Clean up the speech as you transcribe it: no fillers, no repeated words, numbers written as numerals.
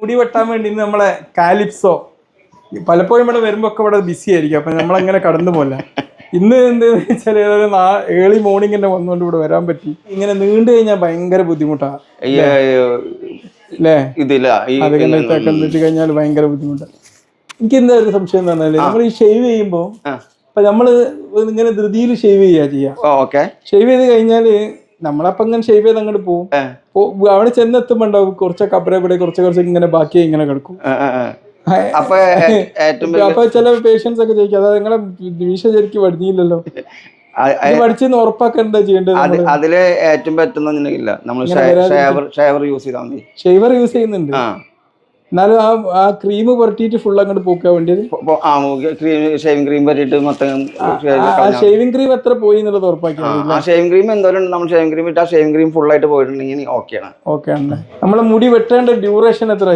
മുടി വെട്ടാൻ വേണ്ടി ഇന്ന് നമ്മളെ കാലിപ്സോ പലപ്പോഴും ഇവിടെ വരുമ്പോ ഒക്കെ ഇവിടെ ബിസി ആയിരിക്കും. അപ്പൊ നമ്മളങ്ങനെ കടന്നു പോലെ ഇന്ന് എന്താന്ന് വെച്ചാൽ ഏർലി മോർണിംഗ് തന്നെ വന്നുകൊണ്ട് ഇവിടെ വരാൻ പറ്റി. ഇങ്ങനെ നീണ്ടു കഴിഞ്ഞാൽ ഭയങ്കര ബുദ്ധിമുട്ടാണ് അല്ലേ? വെച്ച് കഴിഞ്ഞാൽ ഭയങ്കര ബുദ്ധിമുട്ടാണ്. എനിക്ക് എന്താ ഒരു സംശയം എന്ന് പറഞ്ഞാല് നമ്മൾ ഈ ഷേവ് ചെയ്യുമ്പോ ഇപ്പൊ നമ്മള് ഇങ്ങനെ ധൃതിയിൽ ഷേവ് ചെയ്യാം. ഷേവ് ചെയ്ത് കഴിഞ്ഞാല് നമ്മളപ്പോ ഇങ്ങനെ ഷേവ് ചെയ്ത് അങ്ങോട്ട് പോകും. അവിടെ ചെന്നെത്തുമ്പോ ഉണ്ടാവും കുറച്ചൊക്കെ അപ്പുറം ഇവിടെ കുറച്ച് ഇങ്ങനെ ബാക്കി ഇങ്ങനെ കിടക്കും. അപ്പൊ ചില പേഷ്യൻസ് ഒക്കെ ചോദിക്കും അതായത് നിങ്ങളെ മീശ ശരിക്കും വടിഞ്ഞില്ലല്ലോ, പഠിച്ചെന്ന് ഉറപ്പാക്കാൻ എന്താ ചെയ്യേണ്ടത്? അതില് ഏറ്റവും പറ്റുന്നില്ല നമ്മൾ ഷേവർ യൂസ് ചെയ്യുന്നുണ്ട്. എന്നാലും ആ ക്രീം പുരട്ടിയിട്ട് ഫുൾ അങ്ങോട്ട് പോക്കാൻ വേണ്ടിയത്. ഷേവിംഗ് ക്രീം പറ്റിയിട്ട് മൊത്തം ഷേവിംഗ് ക്രീം എത്ര പോയി എന്നുള്ളത് ഉറപ്പാക്കിയാണ്. ഷേവിംഗ് ക്രീം എന്തോരം നമ്മൾ ഷേവിംഗ് ക്രീം ഇട്ട് ആ ഷേവിംഗ് ക്രീം ഫുൾ ആയിട്ട് പോയിട്ടുണ്ടെങ്കിൽ ഓക്കെയാണ്. നമ്മളെ മുടി വെട്ടേണ്ട ഡ്യൂറേഷൻ എത്ര?